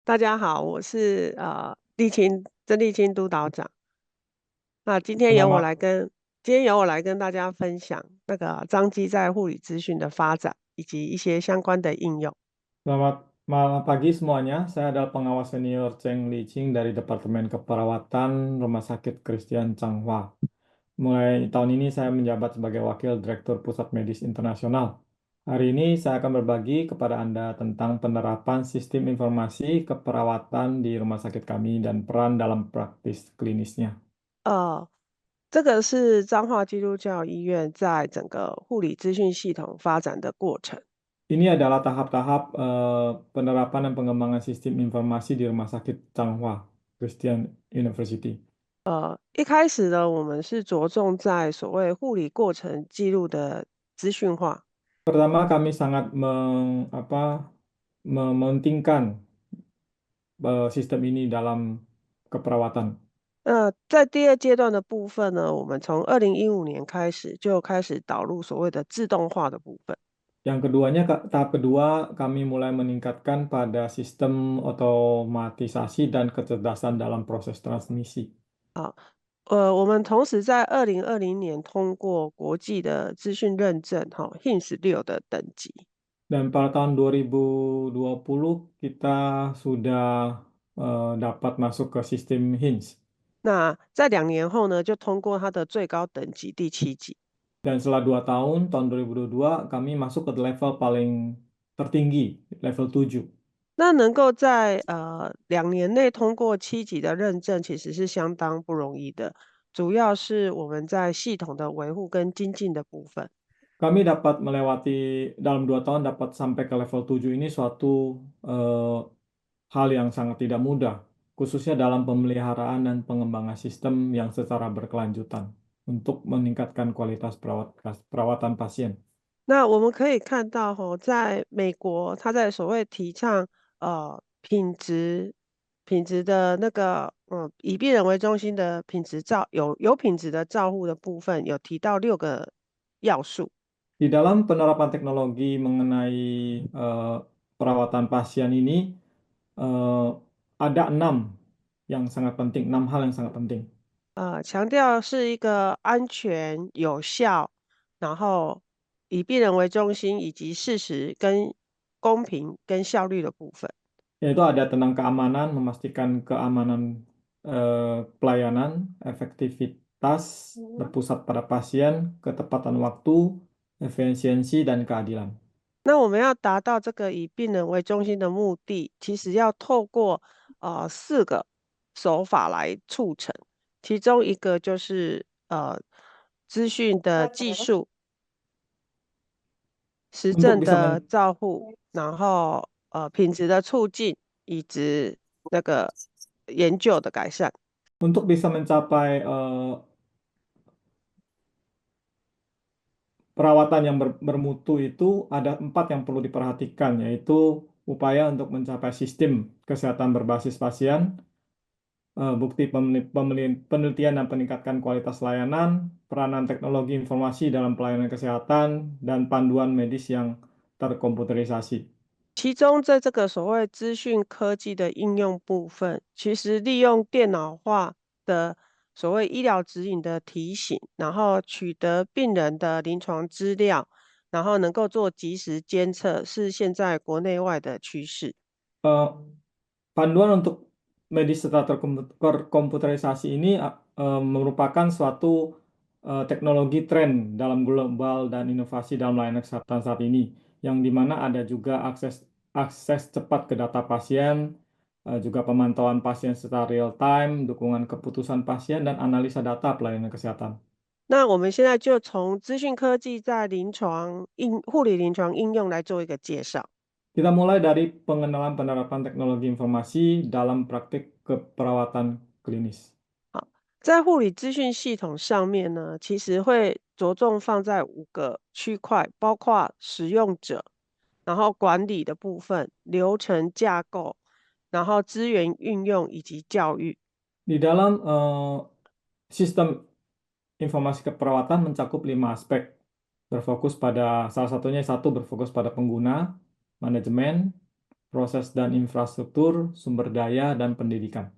大家好，我是曾丽清督导长。那Selamat 今天由我来跟大家分享那个张基在护理资讯的发展以及一些相关的应用。Selamat malam pagi semuanya. Saya adalah pengawas senior Cheng Li Ching dari Departemen Keperawatan Rumah Sakit Christian Changhua. Mulai tahun ini saya menjabat sebagai Wakil Direktur Pusat Medis Internasional. Hari ini saya akan berbagi kepada Anda tentang penerapan sistem informasi keperawatan di rumah sakit kami dan peran dalam praktis klinisnya. 呃，这个是彰化基督教医院在整个护理资讯系统发展的过程。Ini adalah tahap-tahap penerapan dan pengembangan sistem informasi di Rumah Sakit Changhua Christian University. 一开始呢，我们是着重在所谓护理过程记录的资讯化。Pertama, kami sangat mementingkan sistem ini dalam keperawatan. 在第二阶段的部分呢，我们从2015年开始就开始导入所谓的自动化的部分。Yang keduanya, tahap kedua, kami mulai meningkatkan pada sistem otomatisasi dan kecerdasan dalam proses transmisi. 我们同时在2020年通过国际的资讯认证，哈，HINS 6的等级。Dan pada tahun 2020 kita sudah dapat masuk ke sistem HINS. 那在2年后呢，就通过它的最高等级第7级。Dan setelah 2 tahun, tahun 2022, kami masuk ke level paling tertinggi, level 7. 那能够在2年内通过7级的认证，其实是相当不容易的，主要是我们在系统的维护跟精进的部分。Kami dapat melewati dalam 2 tahun dapat sampai ke level 7 ini suatu hal yang sangat tidak mudah, khususnya dalam pemeliharaan dan pengembangan sistem yang secara berkelanjutan untuk meningkatkan kualitas perawatan pasien. 那我们可以看到吼，在美国，它在所谓提倡品质的那个以病人为中心的有品质的照护的部分，有提到6个要素。Di dalam penerapan teknologi mengenai eh, perawatan pasien ini, eh, ada 6 yang sangat penting, 6 hal yang sangat penting. 强调是一个安全、有效，然后以病人为中心，以及事实跟公平跟效率的部分。Yaitu ada tentang keamanan, memastikan keamanan pelayanan, efektivitas, berpusat pada pasien, ketepatan waktu, efisiensi, dan keadilan. 那我们要达到这个以病人为中心的目的，其实要透过4个手法来促成，其中一个就是资讯的技术、实 Untuk 证 bisa 的照护，然后品质的促进，以及那个研究的改善。untuk bisa mencapai perawatan yang bermutu itu ada 4 yang perlu diperhatikan, yaitu upaya untuk mencapai sistem kesehatan berbasis pasien, bukti penelitian dan peningkatkan kualitas layanan, peranan teknologi informasi dalam pelayanan kesehatan, dan panduan medis yang terkomputerisasi. 其中在这个所谓资讯科技的应用部分，其实利用电脑化的所谓医疗指引的提醒，然后取得病人的临床资料，然后能够做及时监测，是现在国内外的趋势。Eh, Panduan untuk medis secara terkomputerisasi ini merupakan suatu teknologi tren dalam global dan inovasi dalam layanan kesehatan saat ini, yang dimana ada juga akses cepat ke data pasien, juga pemantauan pasien secara real time, dukungan keputusan pasien, dan analisa data pelayanan kesehatan. 那我们现在就从资讯科技在护理临床应用来做一个介绍。Kita mulai dari pengenalan penerapan teknologi informasi dalam praktik keperawatan klinis. 好，在护理资讯系统上面呢，其实会着重放在5个区块，包括使用者，然后管理的部分、流程架构，然后资源运用以及教育。Di dalam sistem informasi keperawatan mencakup 5 aspek. Berfokus pada salah satunya satu berfokus pada pengguna, manajemen, proses dan infrastruktur, sumber daya, dan pendidikan.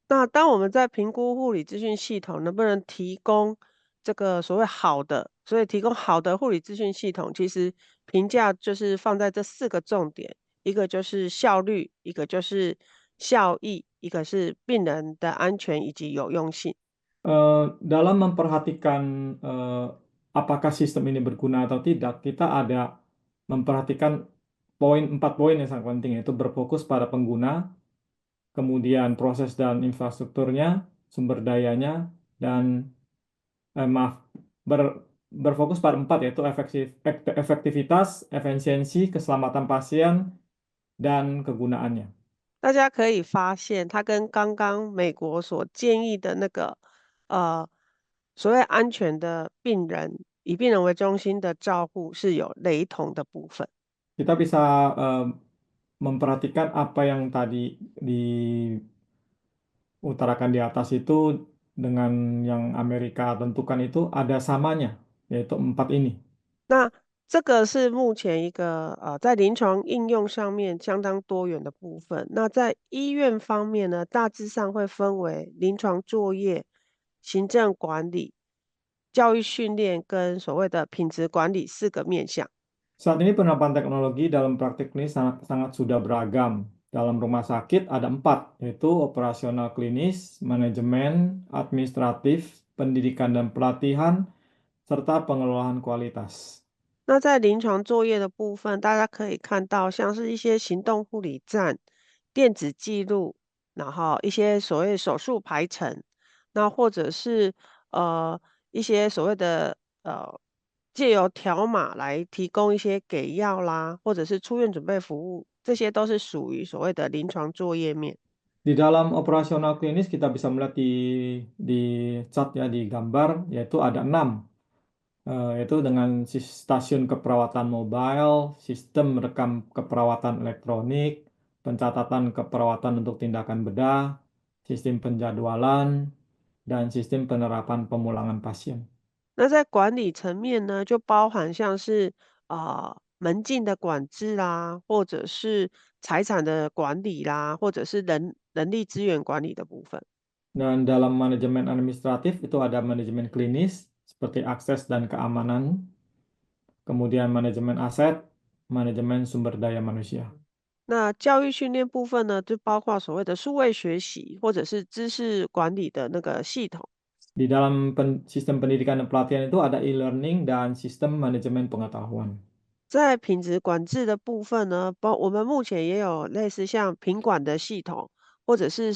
那当我们在评估护理资讯系统能不能提供这个所谓好的，所以提供好的护理资讯系统，其实评价就是放在这4个重点，一个就是效率，一个就是效益，一个是病人的安全以及有用性。Dalam memperhatikan apakah sistem ini berguna atau tidak, kita ada memperhatikan 4 poin yang sangat penting, yaitu berfokus pada pengguna, kemudian proses dan infrastrukturnya, sumber dayanya, dan maaf, berfokus pada 4, yaitu efektivitas, efisiensi, keselamatan pasien, dan kegunaannya. 大家可以发现，它跟刚刚美国所建议的那个，呃，所谓安全的病人，以病人为中心的照护是有雷同的部分。Kita bisa eh, memperhatikan apa yang tadi diutarakan di atas itu dengan yang Amerika tentukan itu ada samanya, yaitu 4 ini. 那这个是目前一个在临床应用上面相当多元的部分。那在医院方面呢，大致上会分为临床作业、行政管理、教育训练跟所谓的品质管理4个面向。Saat ini penerapan teknologi dalam praktik klinis sangat sudah beragam. Dalam rumah sakit ada 4, yaitu operasional klinis, manajemen, administratif, pendidikan dan pelatihan, serta pengelolaan kualitas. 那在临床作业的部分，大家可以看到，像是一些行动护理站、电子记录，然后一些所谓手术排程，那或者是一些所谓的借由条码来提供一些给药啦，或者是出院准备服务，这些都是属于所谓的临床作业面。Di dalam operasional klinis kita bisa melihat di chart ya, di gambar, yaitu ada 6, yaitu dengan stasiun keperawatan mobile, sistem rekam keperawatan elektronik, pencatatan keperawatan untuk tindakan bedah, sistem penjadwalan, dan sistem penerapan pemulangan pasien. 那在管理层面呢，就包含像是门禁的管制啦，或者是财产的管理啦，或者是人力资源管理的部分。Dan dalam manajemen administratif itu ada manajemen klinis seperti akses dan keamanan, kemudian manajemen aset, manajemen sumber daya manusia. 那教育训练部分呢，就包括所谓的数位学习或者是知识管理的那个系统。Di dalam sistem pendidikan dan pelatihan itu ada e-learning dan sistem manajemen pengetahuan. 在品质管制的部分呢，我们目前也有类似像品管的系统，或者是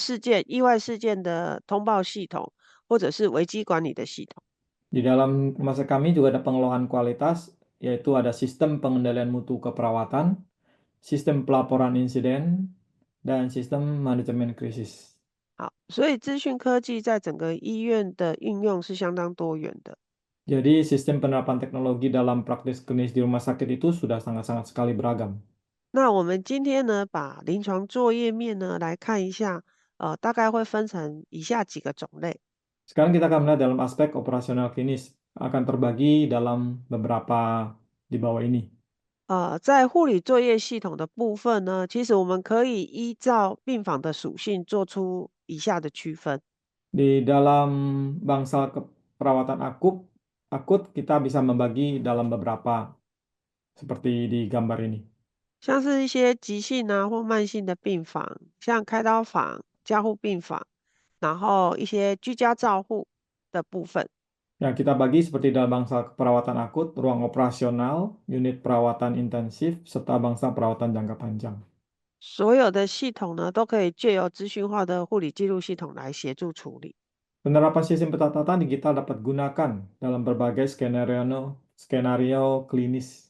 意外事件的通报系统，或者是危机管理的系统。Di dalam rumah sakit kami juga ada pengelolaan kualitas, yaitu ada sistem pengendalian mutu keperawatan, sistem pelaporan insiden, dan sistem manajemen krisis. 好，所以资讯科技在整个医院的应用是相当多元的。Jadi sistem penerapan teknologi dalam praktis klinis di rumah sakit itu sudah sangat-sangat sekali beragam. 那我们今天呢，把临床作业面呢来看一下，大概会分成以下几个种类。Sekarang kita akan melihat dalam aspek operasional klinis, akan terbagi dalam beberapa di bawah ini. 在护理作业系统的部分呢，其实我们可以依照病房的属性做出以下的区分。Di dalam bangsal keperawatan akut kita bisa membagi dalam beberapa seperti di gambar ini. 像是一些急性啊或慢性的病房，像开刀房、加护病房，然后一些居家照护的部分。Ya, kita bagi seperti dalam bangsal keperawatan akut, ruang operasional, unit perawatan intensif, serta bangsal perawatan jangka panjang. 所有的系统呢，都可以借由资讯化的护理记录系统来协助处理。Penerapan sistem pencatatan digital dapat gunakan dalam berbagai skenario klinis.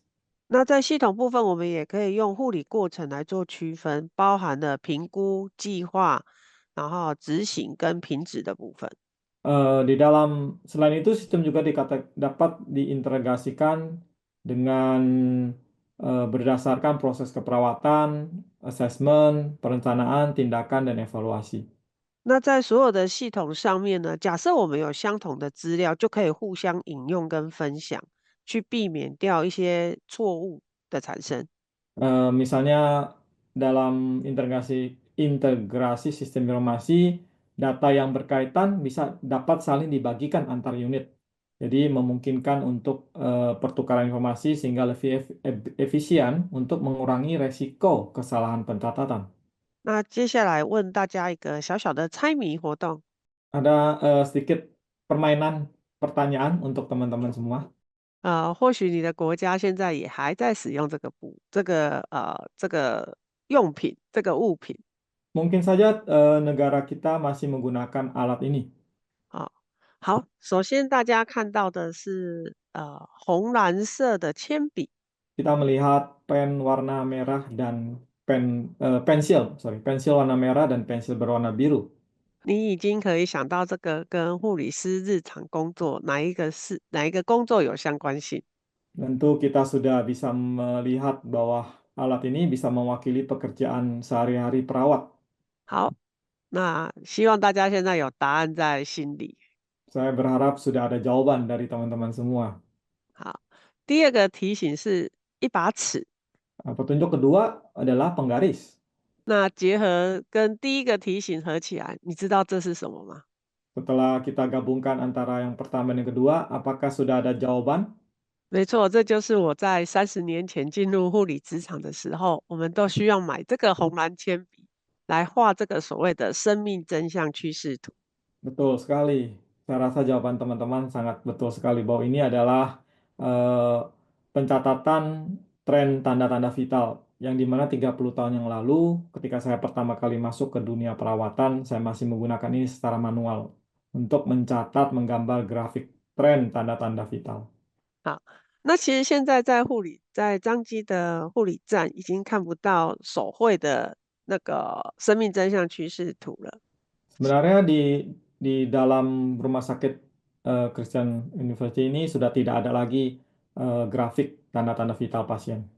那在系统部分，我们也可以用护理过程来做区分，包含了评估、计划，然后执行跟评值的部分。Selain itu sistem juga dapat diintegrasikan dengan berdasarkan proses keperawatan, asesmen, perencanaan, tindakan, dan evaluasi. 那在所有的系统上面呢，假设我们有相同的资料，就可以互相引用跟分享，去避免掉一些错误的产生。Misalnya dalam integrasi sistem informasi, data yang berkaitan bisa dapat saling dibagikan antar unit. Jadi memungkinkan untuk pertukaran informasi sehingga lebih efisien untuk mengurangi resiko kesalahan pencatatan. 那接下来问大家一个小小的猜谜活动。Ada sedikit permainan pertanyaan untuk teman-teman semua. 或许你的国家现在也还在使用这个用品，这个物品。Mungkin saja negara kita masih menggunakan alat ini. 啊，好，首先大家看到的是红蓝色的铅笔。Kita melihat pen warna merah dan pensil warna merah dan pensil berwarna biru. 你已经可以想到这个跟护理师日常工作哪一个工作有相关性？Tentu kita sudah bisa melihat bahwa alat ini bisa mewakili pekerjaan sehari-hari perawat. 好，那希望大家现在有答案在心里。Saya berharap sudah ada jawaban dari teman-teman semua. 好，第二个提醒是一把尺。Petunjuk kedua adalah penggaris. 那结合跟第一个提醒合起来，你知道这是什么吗？Setelah kita gabungkan antara yang pertama dan yang kedua, apakah sudah ada jawaban? 没错，这就是我在30年前进入护理职场的时候，我们都需要买这个红蓝铅笔来画这个所谓的生命真相趋势图。Betul sekali. Saya rasa jawaban teman-teman sangat betul sekali bahwa ini adalah eh, pencatatan tren tanda-tanda vital yang dimana 30 tahun yang lalu ketika saya pertama kali masuk ke dunia perawatan, saya masih menggunakan ini secara manual untuk mencatat, menggambar grafik tren tanda-tanda vital. 好，那其实现在在彰基的护理站已经看不到手绘的那个生命真相趋势图了。Sebenarnya di dalam rumah sakit Christian University ini sudah tidak ada lagi grafik tanda-tanda vital pasien.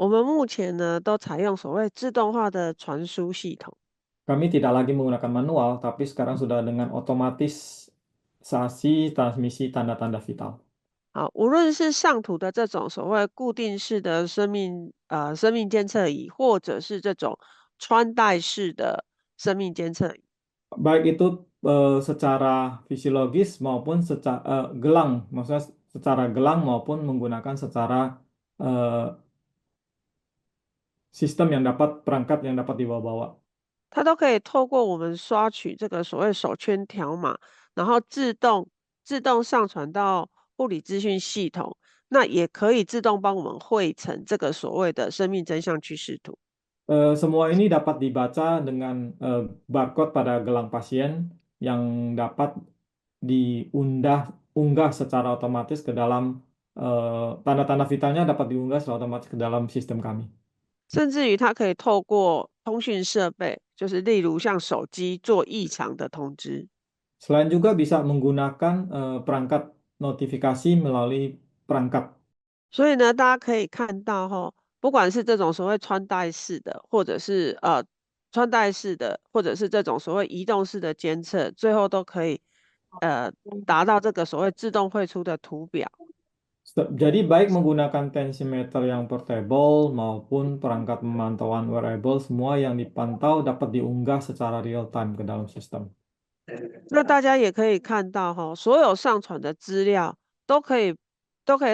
我们目前呢都采用所谓自动化的传输系统。Kami tidak lagi menggunakan manual, tapi sekarang sudah dengan otomatisasi transmisi tanda-tanda vital. 好，无论是上图的这种所谓固定式的生命监测仪，或者是这种穿戴式的生命监测仪，Baik itu secara fisiologis maupun secara gelang, maksudnya secara gelang maupun menggunakan secara eh, sistem yang dapat perangkat yang dapat dibawa-bawa. 它都可以透过我们刷取这个所谓手圈条码，然后自动上传到护理资讯系统，那也可以自动帮我们汇成这个所谓的生命真相趋势图。Semua ini dapat dibaca dengan barcode pada gelang pasien yang dapat unggah secara otomatis ke dalam tanda-tanda vitalnya dapat diunggah secara otomatis ke dalam sistem kami. 甚至于它可以透过通讯设备，就是例如像手机做异常的通知。Selain juga bisa menggunakan perangkat notifikasi melalui perangkat. 所以呢，大家可以看到哈，不管是这种所谓穿戴式的，或者是穿戴式的，或者是这种所谓移动式的监测，最后都可以呃达到这个所谓自动绘出的图表。Jadi baik menggunakan tensimeter yang portable maupun perangkat pemantauan wearable, semua yang dipantau dapat diunggah secara real time ke dalam sistem. 那大家也可以看到哈，所有上传的资料都可以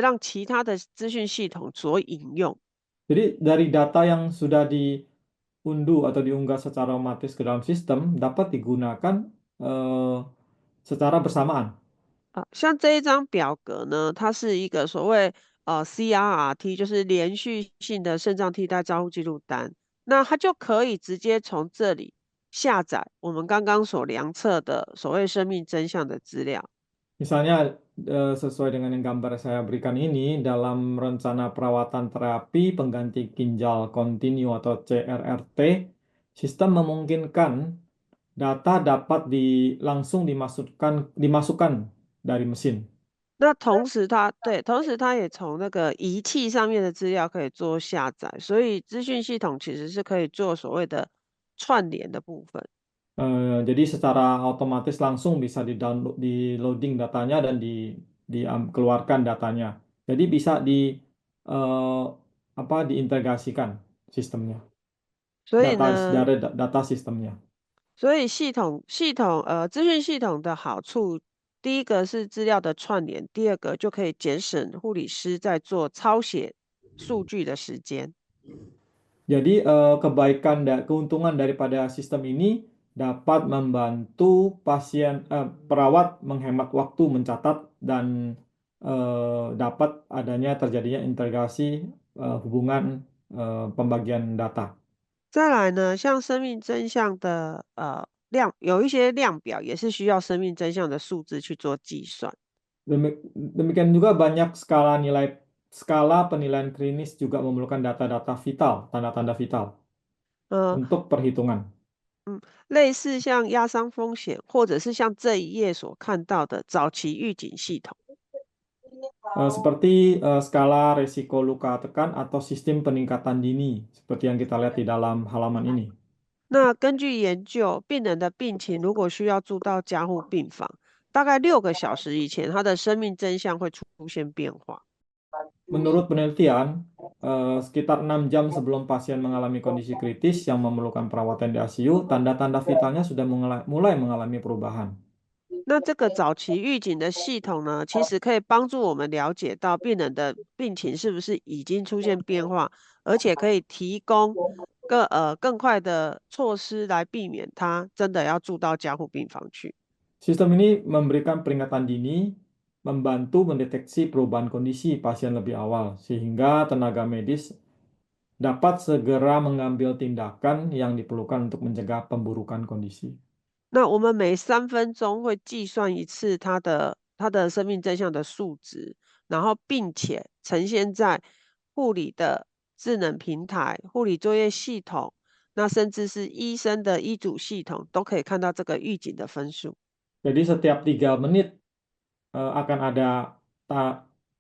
让其他的资讯系统所引用。Jadi dari data yang sudah diunduh atau diunggah secara otomatis ke dalam sistem dapat digunakan eh, secara bersamaan. 啊，像这一张表格呢，它是一个所谓CRRT，就是连续性的肾脏替代照护记录单，那它就可以直接从这里下载我们刚刚所量测的所谓生命真相的资料。Misalnya sesuai dengan yang gambar saya berikan ini, dalam rencana perawatan terapi pengganti ginjal kontinu atau CRRT, sistem memungkinkan data dapat langsung dimasukkan dari mesin. 那同时它也从那个仪器上面的资料可以做下载，所以资讯系统其实是可以做所谓的串联的部分。Jadi secara otomatis langsung bisa di-download, di loading datanya dan keluarkan datanya. Jadi bisa eh, diintegrasikan sistemnya. 所以 data 呢，dari data sistemnya. 所以资讯系统的好处，第一个是资料的串联，第二个就可以节省护理师在做抄写数据的时间。Jadi keuntungan daripada sistem ini dapat membantu perawat menghemat waktu mencatat dan dapat adanya terjadinya integrasi hubungan pembagian data. 再来呢，像生命真相的有一些量表也是需要生命真相的数字去做计算。Demikian juga banyak skala penilaian klinis juga memerlukan data-data vital, tanda-tanda vital 呃 untuk perhitungan. 嗯，类似像压伤风险，或者是像这一页所看到的早期预警系统。Seperti skala resiko luka tekan atau sistem peningkatan dini, seperti yang kita lihat di dalam halaman ini. 那根据研究，病人的病情如果需要住到加护病房，大概6个小时以前，他的生命真相会出现变化。Menurut penelitian, sekitar 6 jam sebelum pasien mengalami kondisi kritis yang memerlukan perawatan di ICU, tanda-tanda vitalnya sudah mulai mengalami perubahan. 那这个早期预警的系统呢，其实可以帮助我们了解到病人的病情是不是已经出现变化，而且可以提供更快的措施来避免他真的要住到加护病房去。Sistem ini memberikan peringatan dini, membantu mendeteksi perubahan kondisi pasien lebih awal, sehingga tenaga medis dapat segera mengambil tindakan yang diperlukan untuk mencegah pemburukan kondisi. 那我们每3分钟会计算一次他的生命真相的数值，然后并且呈现在护理的智能平台、护理作业系统，那甚至是医生的医嘱系统，都可以看到这个预警的分数。Jadi setiap 3 menit akan ada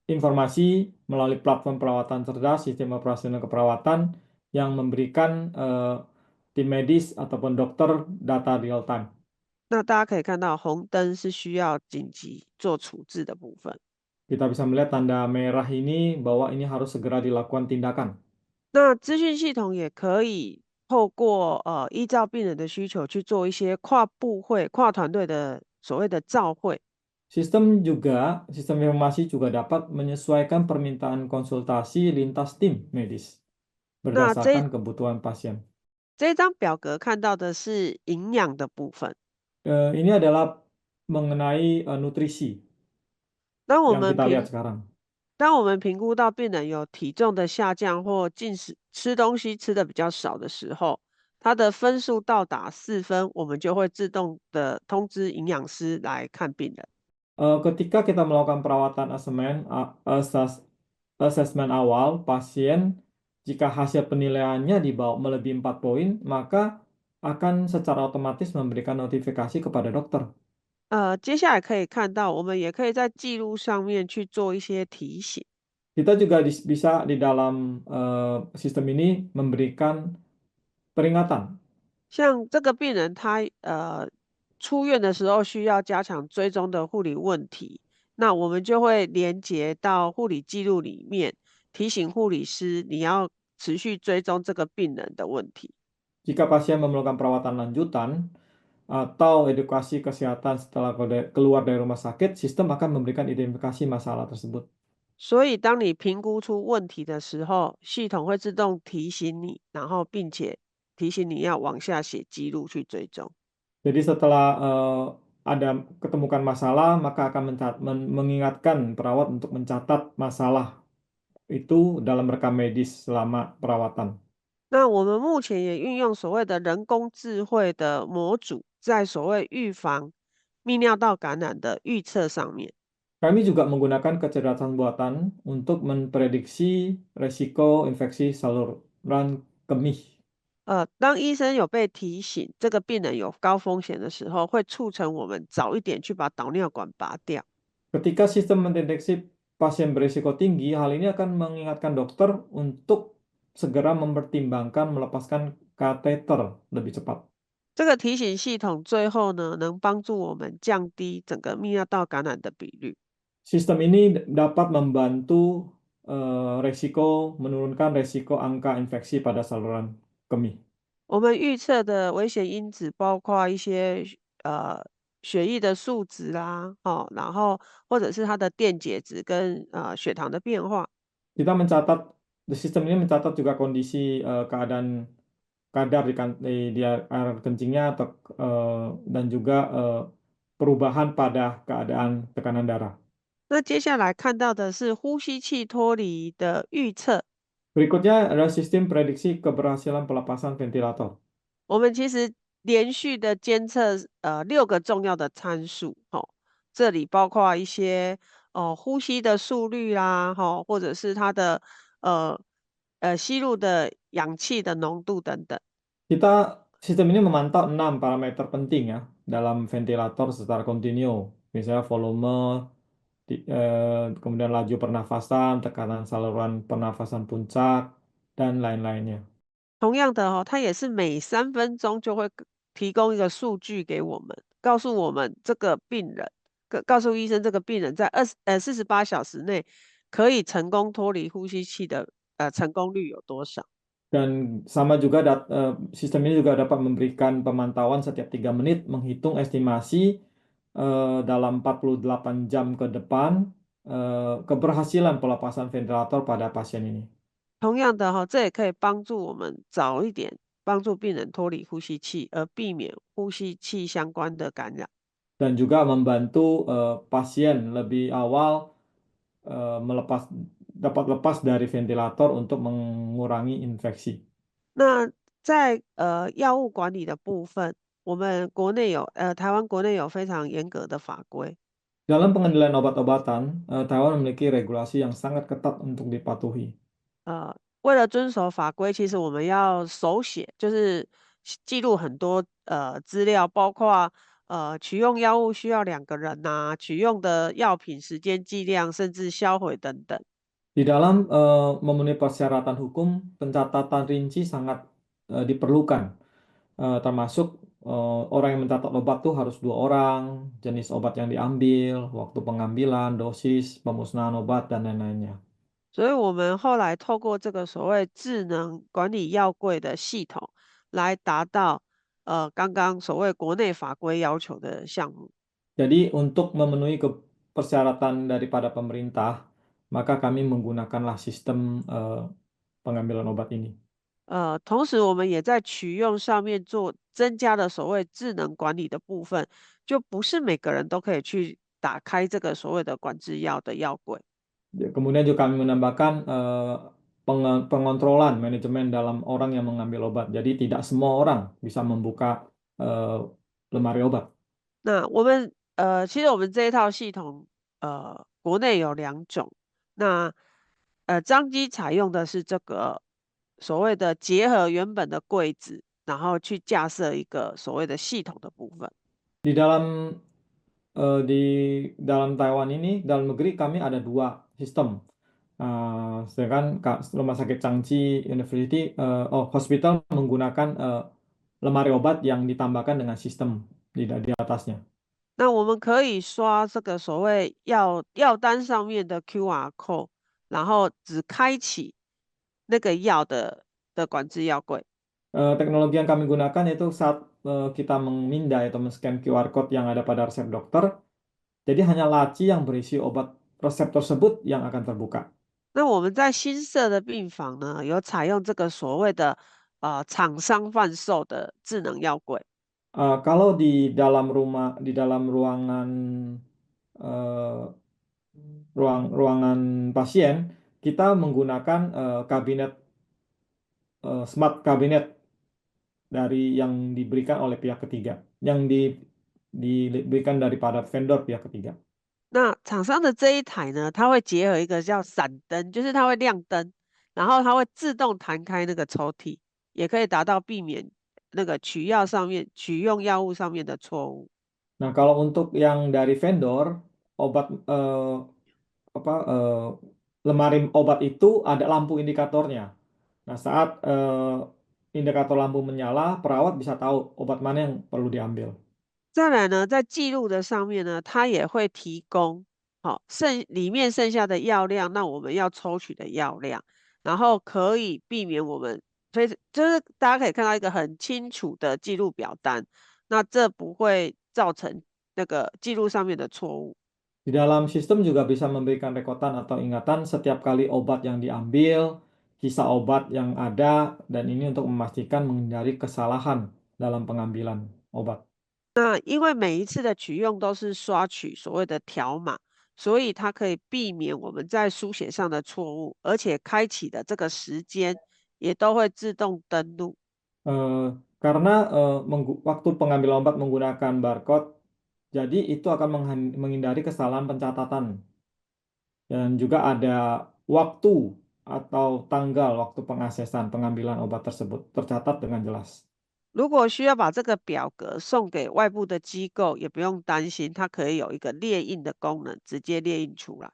informasi melalui platform perawatan cerdas, sistem operasional keperawatan yang memberikan tim medis ataupun dokter data real time. 那大家可以看到，红灯是需要紧急做处置的部分。Kita bisa melihat tanda merah ini bahwa ini harus segera dilakukan tindakan. 那资讯系统也可以透过依照病人的需求去做一些跨部会、跨团队的所谓的照会。Sistem informasi juga dapat menyesuaikan permintaan konsultasi lintas tim medis 那 berdasarkan kebutuhan pasien. 这张表格看到的是营养的部分。Ini adalah mengenai nutrisi 当我 yang 们 kita lihat 评 sekarang. 当我们评估到病人有体重的下降或进食吃东西吃的比较少的时候，他的分数到达4分，我们就会自动的通知营养师来看病人。Ketika kita melakukan perawatan asesmen awal pasien, jika hasil penilaiannya di bawah melebihi 4 poin, maka akan secara otomatis memberikan notifikasi kepada dokter. 接下来可以看到，我们也可以在记录上面去做一些提醒。Kita juga bisa di dalam sistem ini memberikan peringatan. 像这个病人他出院的时候需要加强追踪的护理问题，那我们就会连接到护理记录里面，提醒护理师你要持续追踪这个病人的问题。Jika pasien memerlukan perawatan lanjutan atau edukasi kesehatan setelah keluar dari rumah sakit, sistem akan memberikan identifikasi masalah tersebut. 所以当你评估出问题的时候，系统会自动提醒你，然后并且提醒你要往下写记录去追踪。Jadi setelah ada ketemukan masalah, maka akan mengingatkan perawat untuk mencatat masalah itu dalam rekam medis selama perawatan. 那我们目前也运用所谓的人工智慧的模组，在所谓预防泌尿道感染的预测上面。Kami juga menggunakan kecerdasan buatan untuk memprediksi resiko infeksi saluran kemih. 当医生有被提醒这个病人有高风险的时候，会促成我们早一点去把导尿管拔掉。Ketika sistem mendeteksi pasien berisiko tinggi, hal ini akan mengingatkan dokter untuk segera mempertimbangkan melepaskan kateter lebih cepat. 这个提醒系统最后呢，能帮助我们降低整个泌尿道感染的比率。Sistem ini dapat membantu menurunkan resiko angka infeksi pada saluran kemih. 我们预测的危险因子包括一些呃血液的数值啦，哦，然后或者是它的电解质跟血糖的变化。Kita mencatat, sistem ini mencatat juga kondisi keadaan kadar di air kencingnya atau dan juga perubahan pada keadaan tekanan darah. 那接下来看到的是呼吸器脱离的预测。Berikutnya adalah sistem prediksi keberhasilan pelepasan ventilator. 我们其实连续的监测6个重要的参数，哦，这里包括一些呼吸的速率啦，或者是它的呃吸入的氧气的浓度等等。Kita sistem ini memantau 6 parameter penting ya dalam ventilator secara kontinu, misalnya volume, kemudian laju pernafasan, tekanan saluran pernafasan puncak, dan lain-lainnya. 同样的它也是每3分钟就会提供一个数据给我们，告诉我们这个病人，告诉医生这个病人在48小时内可以成功脱离呼吸器的成功率有多少。Dan sama juga sistem ini juga dapat memberikan pemantauan setiap 3 menit, menghitung estimasi dalam 48 jam ke depan keberhasilan pelepasan ventilator pada pasien ini. 同样的这也可以帮助我们早一点帮助病人脱离呼吸器，而避免呼吸器相关的感染。Dan juga membantu pasien lebih awal dapat lepas dari ventilator untuk mengurangi infeksi. 那在药物管理的部分，我们国内有台湾国内有非常严格的法规。Dalam pengendalian obat-obatan, Taiwan memiliki regulasi yang sangat ketat untuk dipatuhi. 为了遵守法规，其实我们要手写，就是记录很多资料，包括取用药物需要2个人呐、取用的药品时间剂量，甚至销毁等等。Di dalam memenuhi persyaratan hukum, pencatatan rinci sangat diperlukan, termasuk orang yang mencatat obat tuh harus 2 orang, jenis obat yang diambil, waktu pengambilan, dosis, pemusnahan obat, dan lain-lainnya. 所以我们后来透过这个所谓智能管理药柜的系统，来达到刚刚所谓国内法规要求的项目。Jadi untuk memenuhi persyaratan daripada pemerintah, maka kami menggunakanlah sistem pengambilan obat ini. 同时我们也在取用上面做增加了所谓智能管理的部分，就不是每个人都可以去打开这个所谓的管制药的药柜。Ya, kemudian juga kami menambahkan pengontrolan manajemen dalam orang yang mengambil obat. Jadi tidak semua orang bisa membuka eh, lemari obat. 那我们其实我们这一套系统国内有2种，那张机采用的是这个所谓的结合原本的柜子，然后去架设一个所谓的系统的部分。Di dalam di dalam Taiwan ini, dalam negeri kami ada 2 sistem. Sedangkan Rumah Sakit Changchi University Hospital menggunakan lemari obat yang ditambahkan dengan sistem di atasnya. 那我们可以刷这个所谓药单上面的 QR code，然后只开启那个药的管制药柜。Teknologi yang kami gunakan yaitu saat kita memindai atau men-scan QR code yang ada pada resep dokter, jadi hanya laci yang berisi obat resep tersebut yang akan terbuka. 那我们在新设的病房呢，有采用这个所谓的厂商贩售的智能药柜。Kalau di dalam ruangan eh, ruangan pasien, kita menggunakan kabinet smart kabinet dari yang diberikan oleh pihak ketiga, yang diberikan daripada vendor pihak ketiga. 那厂商的这一台呢，它会结合一个叫闪灯，就是它会亮灯，然后它会自动弹开那个抽屉，也可以达到避免那个取用药物上面的错误。Nah, kalau untuk yang dari vendor, obat apa lemari obat itu ada lampu indikatornya. Nah, saat indikator lampu menyala, perawat bisa tahu obat mana yang perlu diambil. 再来呢，在记录的上面呢，它也会提供好里面剩下的药量，那我们要抽取的药量，然后可以避免我们就是大家可以看到一个很清楚的记录表单，那这不会造成那个记录上面的错误。Di dalam sistem juga bisa memberikan rekotan atau ingatan setiap kali obat yang diambil, sisa obat yang ada, dan ini untuk memastikan menghindari kesalahan dalam pengambilan obat. 那因为每一次的取用都是刷取所谓的条码，所以它可以避免我们在书写上的错误，而且开启的这个时间也都会自动登录。Eh, karena waktu pengambilan obat menggunakan barcode, jadi itu akan menghindari kesalahan pencatatan. Dan juga ada waktu atau tanggal waktu pengaksesan pengambilan obat tersebut tercatat dengan jelas. 如果需要把这个表格送给外部的机构，也不用担心，它可以有一个列印的功能，直接列印出来。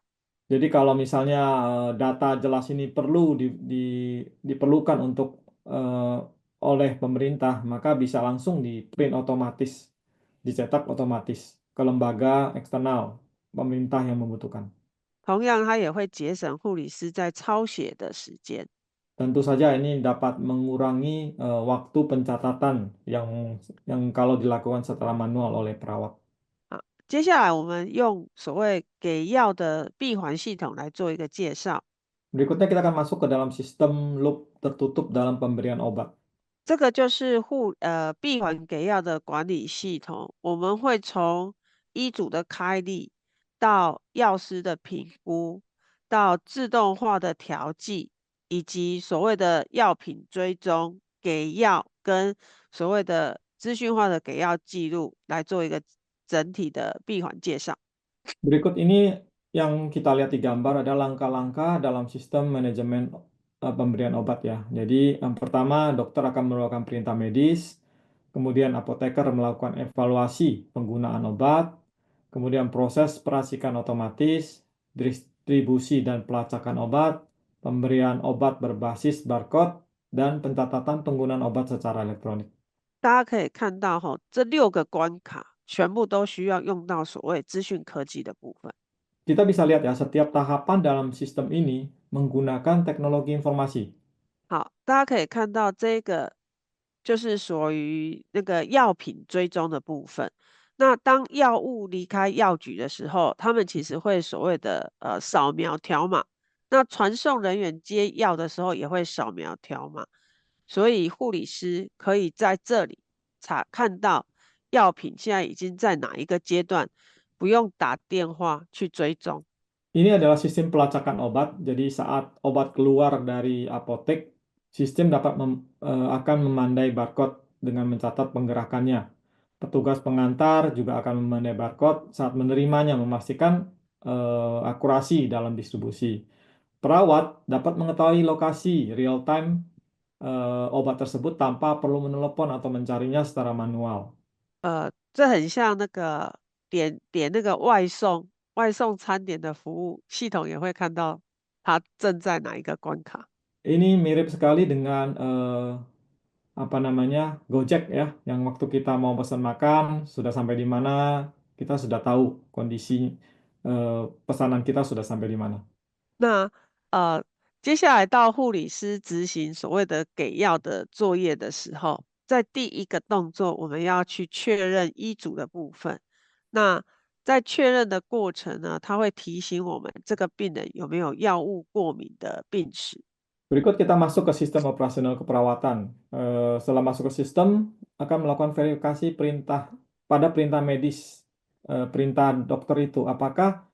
Jadi kalau misalnya data jelas ini perlu diperlukan untuk eh, oleh pemerintah, maka bisa langsung di print otomatis, dicetak otomatis ke lembaga eksternal pemerintah yang membutuhkan. 同样，它也会节省护理师在抄写的时间。Tentu saja ini dapat mengurangi waktu pencatatan yang kalau dilakukan secara manual oleh perawat. 好，接下来我们用所谓给药的闭环系统来做一个介绍。Berikutnya kita akan masuk ke dalam sistem loop tertutup dalam pemberian obat. 这个就是闭环给药的管理系统，我们会从医嘱的开立到药师的评估，到自动化的调剂，以及所谓的药品追踪、给药跟所谓的资讯化的给药记录，来做一个整体的闭环介绍。Berikut ini yang kita lihat di gambar ada langkah-langkah dalam sistem manajemen pemberian obat ya. Jadi yang pertama dokter akan melakukan perintah medis, kemudian apoteker melakukan evaluasi penggunaan obat, kemudian proses perasikan otomatis, distribusi dan pelacakan obat, pemberian obat berbasis barcode, dan pencatatan penggunaan obat secara elektronik. 大家可以看到哈，这6个关卡全部都需要用到所谓资讯科技的部分。Kita bisa lihat ya, setiap tahapan dalam sistem ini menggunakan teknologi informasi. 好，大家可以看到这个就是属于那个药品追踪的部分。那当药物离开药局的时候，他们其实会所谓的扫描条码。那传送人员接药的时候也会扫描条码，所以护理师可以在这里看到药品现在已经在哪一个阶段，不用打电话去追踪。Ini adalah sistem pelacakan obat. Jadi saat obat keluar dari apotek, sistem akan memandai barcode dengan mencatat penggerakannya. Petugas pengantar juga akan memandai barcode saat menerimanya, memastikan akurasi dalam distribusi. Perawat dapat mengetahui lokasi real time obat tersebut tanpa perlu menelepon atau mencarinya secara manual. 这很像那个点那个外送餐点的服务系统，也会看到它正在哪一个关卡。Ini mirip sekali dengan apa namanya Gojek ya, yang waktu kita mau pesan makan sudah sampai di mana, kita sudah tahu kondisi eh, pesanan kita sudah sampai di mana. 那接下来到护理师执行所谓的给药的作业的时候，在第一个动作，我们要去确认医嘱的部分。那在确认的过程呢，它会提醒我们这个病人有没有药物过敏的病史。Berikut kita masuk ke sistem operasional keperawatan. Setelah masuk ke sistem, akan melakukan verifikasi perintah medis, perintah dokter itu, apakah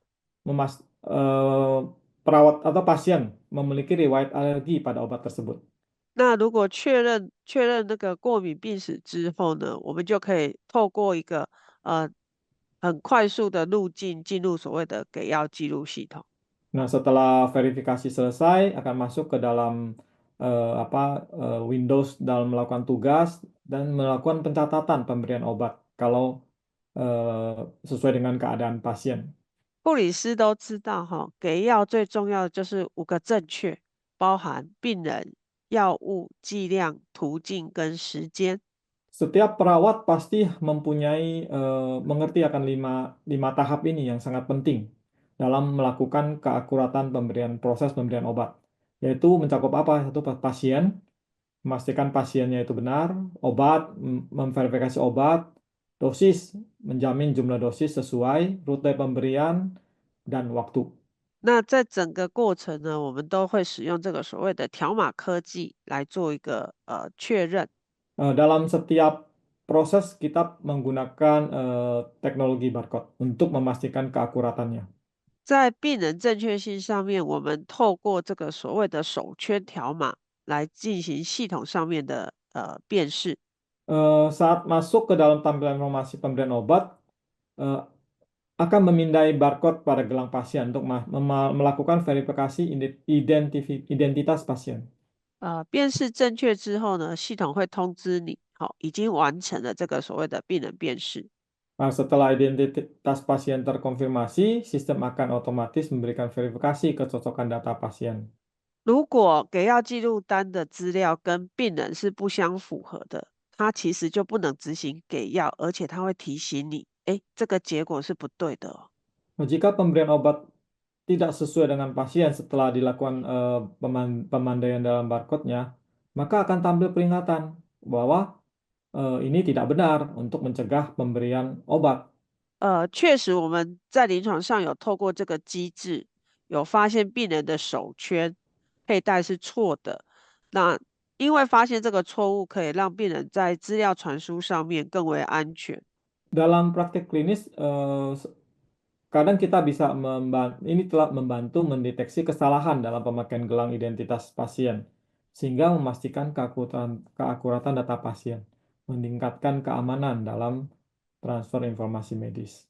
perawat atau pasien memiliki riwayat alergi pada obat tersebut. 那如果确认那个过敏病史之后呢，我们就可以透过一个很快速的路径进入所谓的给药记录系统。Nah, setelah verifikasi selesai, akan masuk ke dalam Windows dalam melakukan tugas dan melakukan pencatatan pemberian obat kalau sesuai dengan keadaan pasien. 护理师都知道哈，给药最重要的就是5个正确，包含病人、药物、剂量、途径跟时间。Setiap perawat pasti mengerti akan lima tahap ini yang sangat penting dalam melakukan keakuratan proses pemberian obat, yaitu mencakup apa? Satu pasien, memastikan pasiennya itu benar, obat, memverifikasi obat, dosis, menjamin jumlah dosis sesuai, rute pemberian, dan waktu. 那在整个过程呢，我们都会使用这个所谓的条码科技来做一个确认。Dalam setiap proses kita menggunakan teknologi barcode untuk memastikan keakuratannya. 在病人正确性上面，我们透过这个所谓的手圈条码来进行系统上面的辨识。Saat masuk ke dalam tampilan informasi pemberian obat, eh, akan memindai barcode pada gelang pasien untuk melakukan verifikasi identitas pasien. 辨识正确之后呢，系统会通知你，好，已经完成了这个所谓的病人辨识。Nah, setelah identitas pasien terkonfirmasi, sistem akan otomatis memberikan verifikasi kecocokan data pasien. 如果给药记录单的资料跟病人是不相符合的，它其实就不能执行给药，而且它会提醒你，哎，这个结果是不对的哦。Nah, jika pemberian obat tidak sesuai dengan pasien setelah dilakukan pemandaian dalam barcode-nya, maka akan tampil peringatan bahwa ini tidak benar untuk mencegah pemberian obat. 确实我们在临床上有透过这个机制，有发现病人的手圈佩戴是错的。那因为发现这个错误，可以让病人在资料传输上面更为安全。Dalam praktik klinis, kadang kita bisa ini telah membantu mendeteksi kesalahan dalam pemakaian gelang identitas pasien, sehingga memastikan keakuratan data pasien, meningkatkan keamanan dalam transfer informasi medis.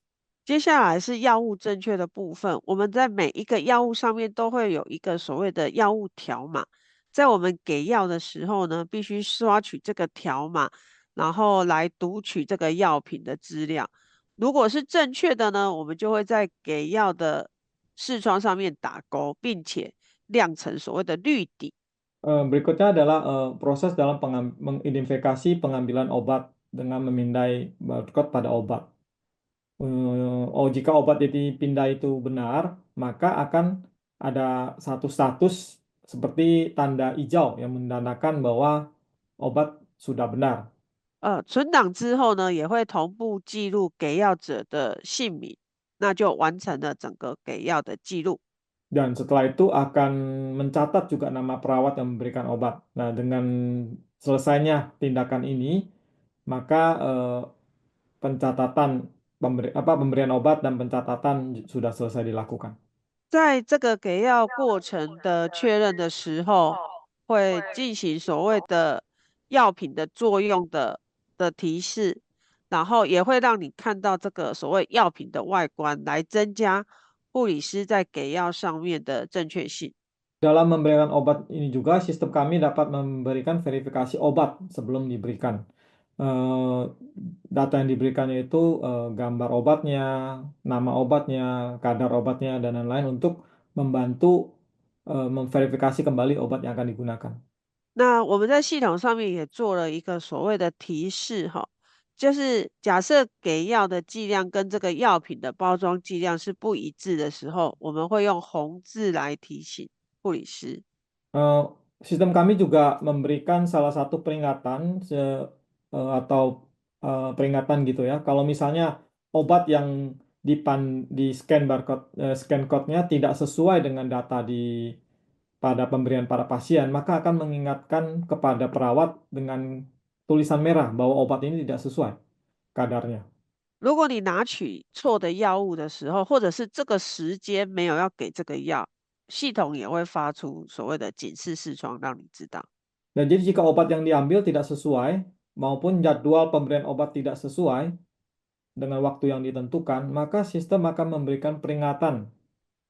接下来是药物正确的部分，我们在每一个药物上面都会有一个所谓的药物条码，在我们给药的时候呢，必须刷取这个条码，然后来读取这个药品的资料。如果是正确的呢，我们就会在给药的视窗上面打勾，并且亮成所谓的绿底。Berikutnya adalah proses dalam mengidentifikasi pengambilan obat dengan memindai barcode pada obat. Jika obat yang dipindah itu benar, maka akan ada satu status seperti tanda hijau yang menandakan bahwa obat sudah benar. 存档之后呢，也会同步记录给药者的姓名，那就完成了整个给药的记录。Dan setelah itu akan mencatat juga nama perawat yang memberikan obat. Nah, dengan selesainya tindakan ini, maka pencatatan pemberian obat dan pencatatan sudah selesai dilakukan. 在这个给药过程的确认的时候，会进行所谓的药品的作用的提示，然后也会让你看到这个所谓药品的外观，来增加护理师在给药上面的正确性。Dalam memberikan obat ini juga, sistem kami dapat memberikan verifikasi obat sebelum diberikan. Eh, Data yang diberikannya itu gambar obatnya, nama obatnya, kadar obatnya, dan lain-lain untuk membantu memverifikasi kembali obat yang akan digunakan. 那我们在系统上面也做了一个所谓的提示哈，就是假设给药的剂量跟这个药品的包装剂量是不一致的时候，我们会用红字来提醒护理师。Eh, Sistem kami juga memberikan salah satu peringatan atau peringatan gitu ya. Kalau misalnya obat yang di scan barcode, scan code-nya tidak sesuai dengan data pada pemberian para pasien, maka akan mengingatkan kepada perawat dengan tulisan merah bahwa obat ini tidak sesuai kadarnya. 如果你拿取错的药物的时候，或者是这个时间没有要给这个药，系统也会发出所谓的警示视窗，让你知道。Dan jadi jika obat yang diambil tidak sesuai maupun jadwal pemberian obat tidak sesuai dengan waktu yang ditentukan, maka sistem akan memberikan peringatan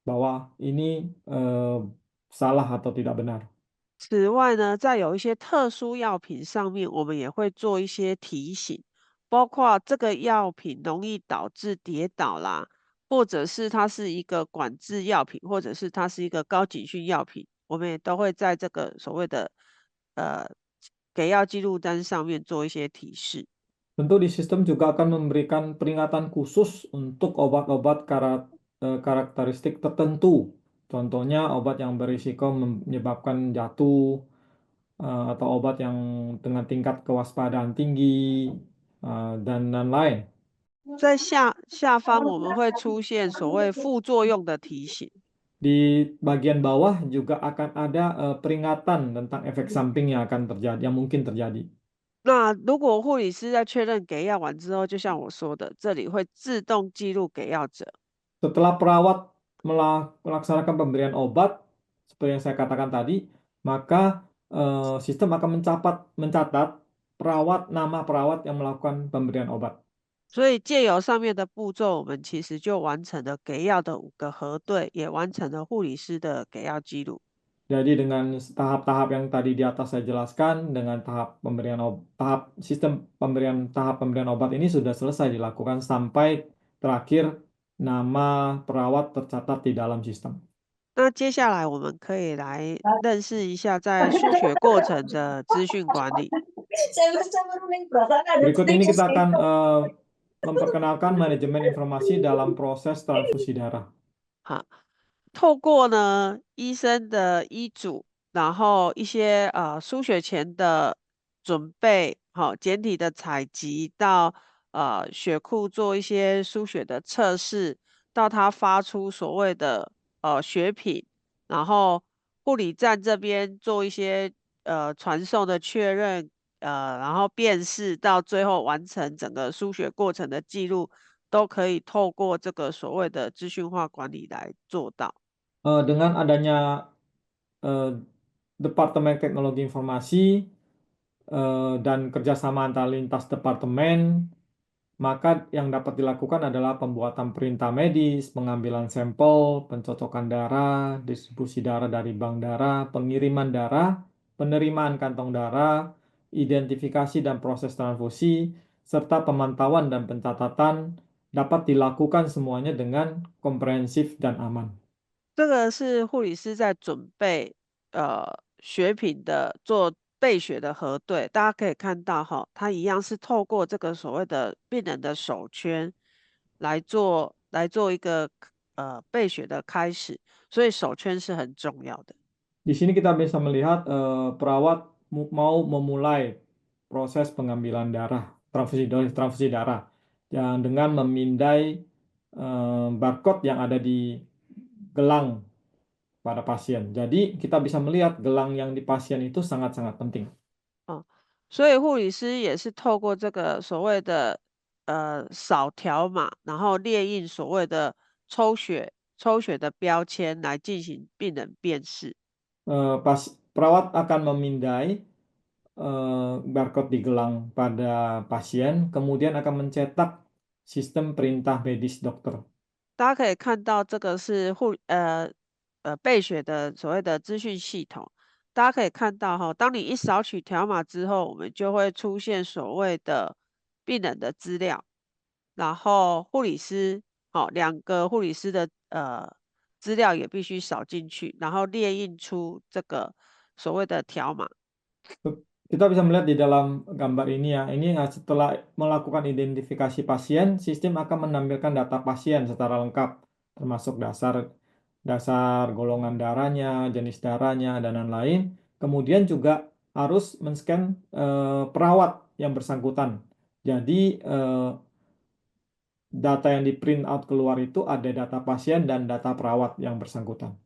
bahwa ini salah atau tidak benar. 此外呢，在有一些特殊药品上面，我们也会做一些提醒，包括这个药品容易导致跌倒啦，或者是它是一个管制药品，或者是它是一个高警讯药品，我们也都会在这个所谓的呃给药记录单上面做一些提示。Tentu di sistem juga akan memberikan peringatan khusus untuk obat-obat karakteristik tertentu. Contohnya obat yang berisiko menyebabkan jatuh atau obat yang dengan tingkat kewaspadaan tinggi dan lain-lain. 在下方我们会出现所谓副作用的提醒。Di bagian bawah juga akan ada peringatan tentang efek samping yang akan terjadi, yang mungkin terjadi. 那如果护理师在确认给药完之后，就像我说的，这里会自动记录给药者。Setelah perawat melaksanakan pemberian obat, seperti yang saya katakan tadi, maka sistem akan mencatat nama perawat yang melakukan pemberian obat. 所以借由上面的步骤，我们其实就完成了给药的5个核对，也完成了护理师的给药记录。 Jadi dengan tahap-tahap yang tadi di atas saya jelaskan, dengan tahap pemberian obat ini sudah selesai dilakukan sampai terakhir nama perawat tercatat di dalam sistem. 那接下来我们可以来认识一下在输血过程的资讯管理。 Berikut ini kita akan memperkenalkan manajemen informasi dalam proses transfusi darah. 好，透过呢医生的医嘱，然后一些输血前的准备，好简体的采集，到血库做一些输血的测试，到他发出所谓的血品，然后护理站这边做一些传送的确认，然后辨识，到最后完成整个输血过程的记录。都可以透过这个所谓的资讯化管理来做到。Dengan adanya Departemen Teknologi Informasi dan kerjasama antar lintas departemen, maka yang dapat dilakukan adalah pembuatan perintah medis, pengambilan sampel, pencocokan darah, distribusi darah dari bank darah, pengiriman darah, penerimaan kantong darah, identifikasi dan proses transfusi, serta pemantauan dan pencatatan dapat dilakukan semuanya dengan komprehensif dan aman. 这个是护理师在准备血品的做备血的核对，大家可以看到哈，它一样是透过这个所谓的病人的手圈来做一个备血的开始，所以手圈是很重要的。 Di sini kita bisa melihat perawat mau memulai proses pengambilan darah, transfusi darah, yang dengan memindai barcode yang ada di gelang pada pasien. Jadi kita bisa melihat gelang yang di pasien itu sangat-sangat penting. 哦，所以护理师也是透过这个所谓的扫条码，然后列印所谓的抽血的标签来进行病人辨识。Perawat akan memindai barcode di gelang pada pasien, kemudian akan mencetak sistem perintah medis dokter. 大家可以看到，这个是备血的所谓的资讯系统。大家可以看到哈，当你一扫取条码之后，我们就会出现所谓的病人的资料，然后护理师，2个护理师的资料也必须扫进去，然后列印出这个所谓的条码。 Kita bisa melihat di dalam gambar ini ya, ini setelah melakukan identifikasi pasien, sistem akan menampilkan data pasien secara lengkap, termasuk dasar golongan darahnya, jenis darahnya, dan lain-lain. Kemudian juga harus men-scan perawat yang bersangkutan. Jadi data yang di print out keluar itu ada data pasien dan data perawat yang bersangkutan.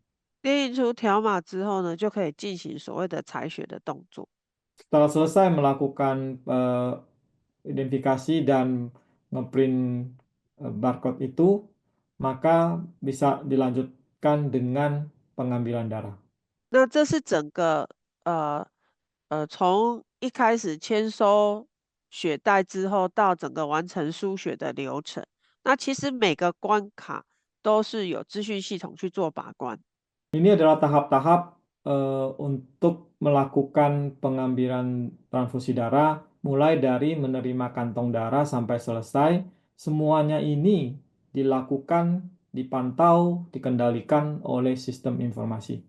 列印出条码之后呢，就可以进行所谓的采血的动作。 Setelah selesai melakukan identifikasi dan ngeprint barcode itu, maka bisa dilanjutkan dengan pengambilan darah. 那这是整个从一开始签收血袋之后到整个完成输血的流程。那其实每个关卡都是有资讯系统去做把关。 Ini adalah tahap-tahap untuk melakukan pengambilan transfusi darah, mulai dari menerima kantong darah sampai selesai. Semuanya ini dilakukan, dipantau, dikendalikan oleh sistem informasi.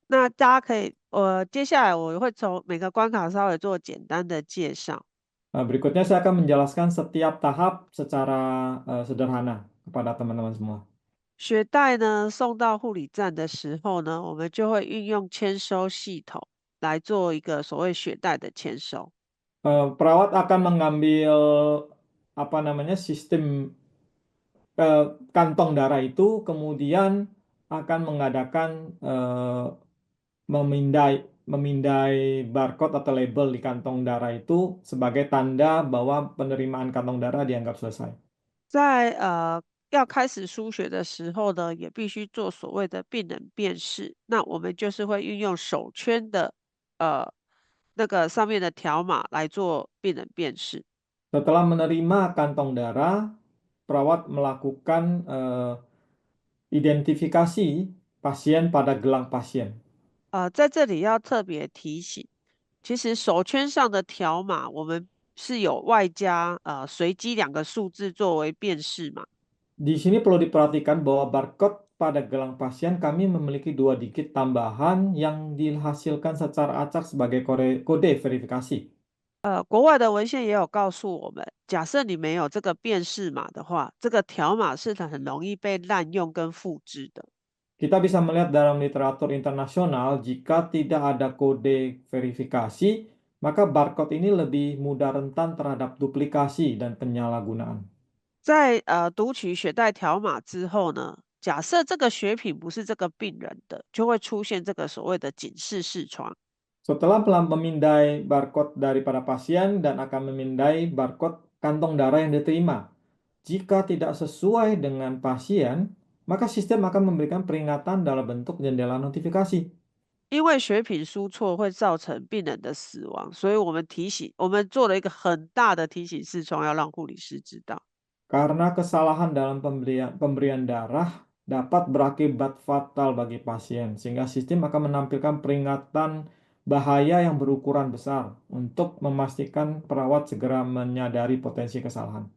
那大家可以，接下来我会从每个关卡稍微做简单的介绍。 Nah, berikutnya saya akan menjelaskan setiap tahap secara sederhana kepada teman-teman semua. 血袋呢送到护理站的时候呢，我们就会运用签收系统来做一个所谓血袋的签收。Perawat akan mengambil apa namanya sistem eh, kantong darah itu, kemudian akan mengadakan memindai memindai barcode atau label di kantong darah itu sebagai tanda bahwa penerimaan kantong darah dianggap selesai. 在要开始输血的时候呢，也必须做所谓的病人辨识。那我们就是会运用手圈的呃那个上面的条码来做病人辨识。Setelah menerima kantong darah, perawat melakukan identifikasi pasien pada gelang pasien. 在这里要特别提醒，其实手圈上的条码我们是有外加随机两个数字作为辨识码。Di sini perlu diperhatikan bahwa barcode pada gelang pasien kami memiliki 2 digit tambahan yang dihasilkan secara acak sebagai kode verifikasi. 国外的文献也有告诉我们，假设你没有这个辨识码的话，这个条码是很容易被滥用跟复制的。Kita bisa melihat dalam literatur internasional, jika tidak ada kode verifikasi, maka barcode ini lebih mudah rentan terhadap duplikasi dan penyalahgunaan. 在读取血袋条码之后呢，假设这个血品不是这个病人的，就会出现这个所谓的警示视窗。Setelah memindai barcode daripada pasien dan akan memindai barcode kantong darah yang diterima. Jika tidak sesuai dengan pasien, maka sistem akan memberikan peringatan dalam bentuk jendela notifikasi. 因为血品输错会造成病人的死亡，所以我们做了一个很大的提醒视窗，要让护理师知道。Karena kesalahan dalam pemberian darah dapat berakibat fatal bagi pasien, sehingga sistem akan menampilkan peringatan bahaya yang berukuran besar untuk memastikan perawat segera menyadari potensi kesalahan.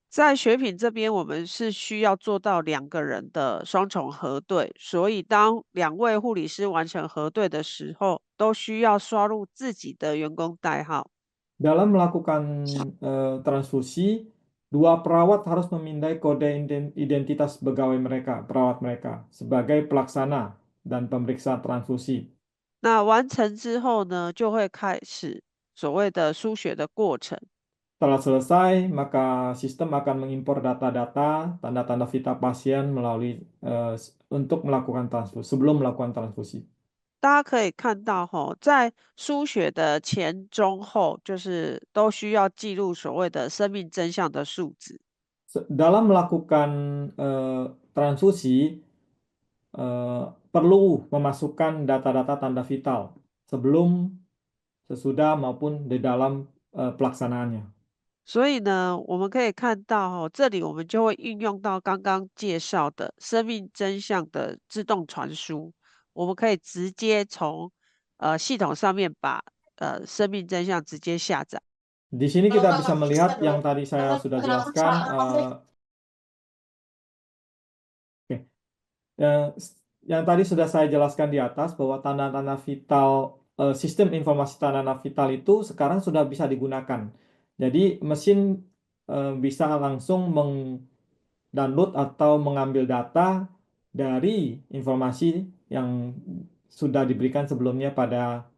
在血品这边，我们是需要做到2个人的双重核对，所以当2位护理师完成核对的时候，都需要刷入自己的员工代号。Dalam melakukan transfusi, 2 perawat harus memindai kode identitas pegawai mereka, perawat mereka, sebagai pelaksana dan pemeriksa transfusi. 那完成之后呢，就会开始所谓的输血的过程。Setelah selesai, maka sistem akan mengimpor data-data, tanda-tanda vital pasien melalui untuk melakukan transfusi, sebelum melakukan transfusi. 大家可以看到吼，在输血的前、中、后，就是都需要记录所谓的生命真相的数字。Dalam melakukan transfusi, perlu memasukkan data-data tanda vital sebelum, sesudah maupun di dalam pelaksanaannya. 所以呢，我们可以看到哦，这里我们就会运用到刚刚介绍的生命真相的自动传输，我们可以直接从系统上面把生命真相直接下载。Di sini kita bisa melihat yang tadi saya sudah jelaskan. Oke. Yang tadi sudah saya jelaskan di atas bahwa tanda-tanda vital, sistem informasi tanda-tanda vital itu sekarang sudah bisa digunakan. Jadi mesin bisa langsung download atau mengambil data dari informasi yang sudah diberikan sebelumnya pada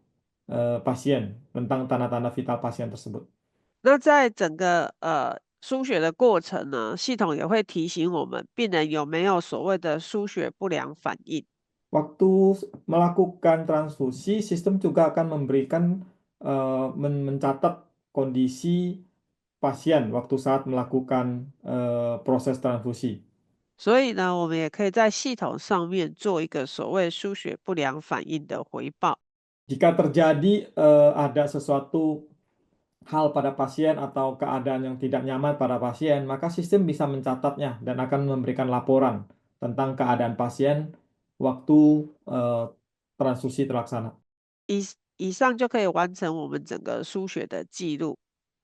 pasien tentang tanda-tanda vital pasien tersebut. 那在整个输血的过程呢，系统也会提醒我们病人有没有所谓的输血不良反应。Waktu melakukan transfusi, sistem juga akan memberikan mencatat kondisi pasien waktu saat melakukan proses transfusi. 所以呢，我们也可以在系统上面做一个所谓输血不良反应的回报。Jika terjadi ada sesuatu hal pada pasien atau keadaan yang tidak nyaman pada pasien, maka sistem bisa mencatatnya dan akan memberikan laporan tentang keadaan pasien waktu transfusi terlaksana. 以上就可以完成我们整个输血的记录。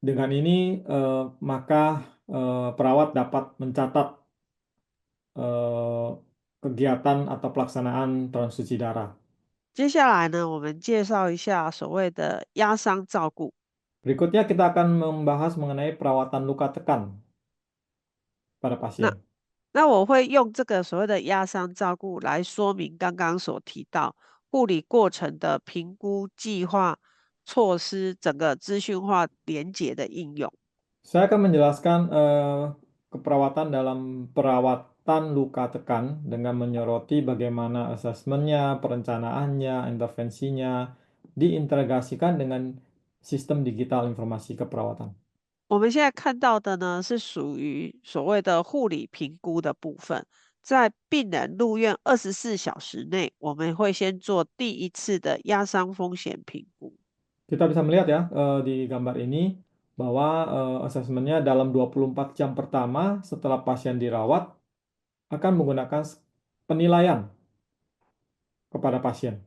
Dengan ini maka perawat dapat mencatat kegiatan atau pelaksanaan transfusi darah. 接下来呢，我们介绍一下所谓的压伤照顾。Berikutnya kita akan membahas mengenai perawatan luka tekan pada 那 pasien. 那我会用这个所谓的压伤照顾来说明刚刚所提到，护理过程的评估计划措施，整个资讯化连结的应用。Saya akan menjelaskan keperawatan dalam perawatan luka tekan dengan menyoroti bagaimana asesmennya, perencanaannya, intervensinya diintegrasikan dengan sistem digital informasi keperawatan. 我们现在看到的呢，是属于所谓的护理评估的部分。在病人入院24小时内，我们会先做第一次的压伤风险评估。Kita bisa melihat ya di gambar ini bahwa asesmennya dalam 24 jam pertama setelah pasien dirawat akan menggunakan penilaian kepada pasien.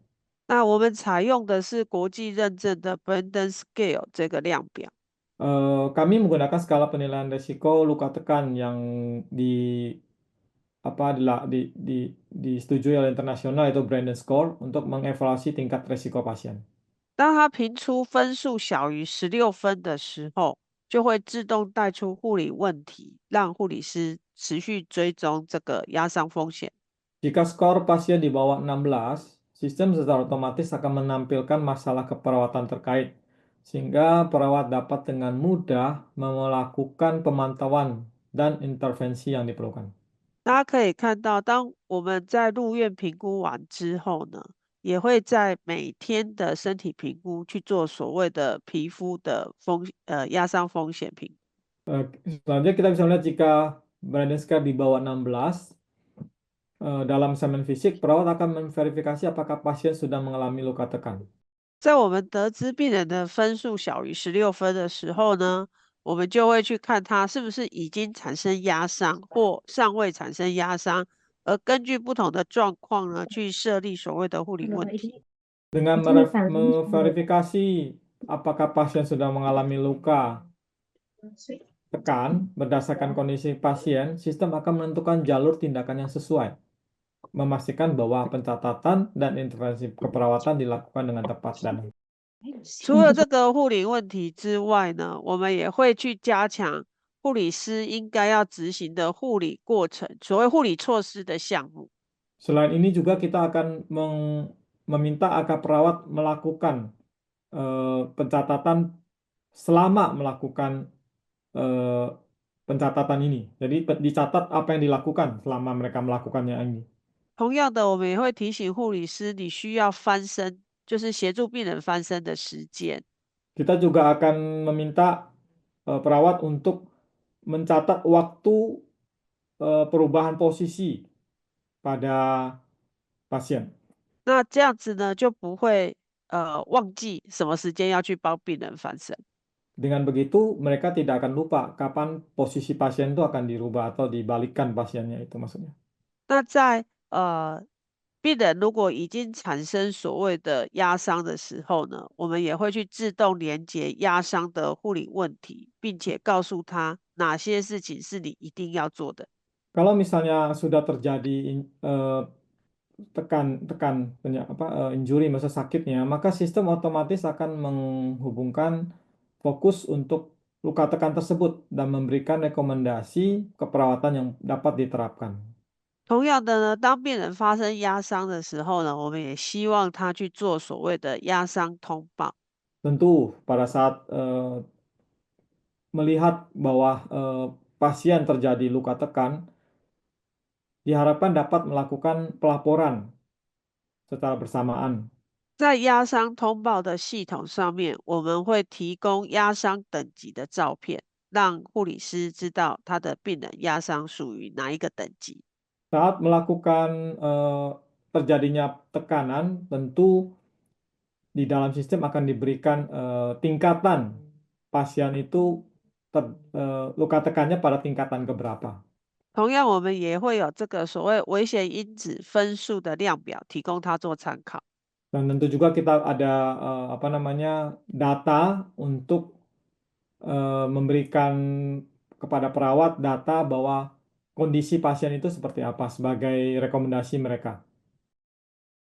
那我们采用的是国际认证的 Brendan Scale 这个量表。Kami menggunakan skala penilaian risiko luka tekan yang disetujui oleh internasional yaitu Brandon Score untuk mengevaluasi tingkat risiko pasien. 当它评出分数小于16分的时候，就会自动带出护理问题，让护理师持续追踪这个压伤风险。Jika skor pasien di bawah 16, sistem secara otomatis akan menampilkan masalah keperawatan terkait, sehingga perawat dapat dengan mudah melakukan pemantauan dan intervensi yang diperlukan. 大家可以看到，当我们在入院评估完之后呢，也会在每天的身体评估去做所谓的皮肤的压伤风险评估。Selanjutnya kita bisa melihat jika Brandon Score di bawah 16, dalam semen fisik, perawat akan memverifikasi apakah pasien sudah mengalami luka tekan. 在我们得知病人的分数小于16分的时候呢，我们就会去看他是不是已经产生压伤或尚未产生压伤，而根据不同的状况呢，去设立所谓的护理问题。Dengan memverifikasi apakah pasien sudah mengalami luka tekan berdasarkan kondisi pasien, sistem akan menentukan jalur tindakan yang sesuai, memastikan bahwa pencatatan dan intervensi keperawatan dilakukan dengan tepat dan 除了这个护理问题之外呢，我们也会去加强护理师应该要执行的护理过程，所谓护理措施的项目。Selain ini juga kita akan meminta agar perawat melakukan pencatatan selama melakukan pencatatan ini. Jadi dicatat apa yang dilakukan selama mereka melakukannya ini. 同样的，我们也会提醒护理师，你需要翻身，就是协助病人翻身的时间。Kita juga akan meminta perawat untuk mencatat waktu perubahan posisi pada pasien. 那这样子呢，就不会忘记什么时间要去帮病人翻身。Dengan begitu, mereka tidak akan lupa kapan posisi pasien itu akan dirubah atau dibalikkan pasiennya itu maksudnya. 那在病人如果已经产生所谓的压伤的时候呢，我们也会去自动连接压伤的护理问題，并且告诉他哪些事情是你一定要做的。Kalau misalnya sudah terjadi injury masa sakitnya, maka sistem otomatis akan menghubungkan fokus untuk luka tekan tersebut dan memberikan rekomendasi keperawatan yang dapat diterapkan. 同样的呢，当病人发生压伤的时候呢，我们也希望他去做所谓的压伤通报。Tentu pada saat melihat bahwa pasien terjadi luka tekan, diharapkan dapat melakukan pelaporan secara bersamaan. 在压伤通报的系统上面，我们会提供压伤等级的照片，让护理师知道他的病人压伤属于哪一个等级。Saat melakukan terjadinya tekanan, tentu di dalam sistem akan diberikan tingkatan pasien itu luka tekannya pada tingkatan keberapa. 同样，我们也会有这个所谓危险因子分数的量表，提供他做参考。Dan tentu juga kita ada data untuk memberikan kepada perawat data bahwa kondisi pasien itu seperti apa sebagai rekomendasi mereka.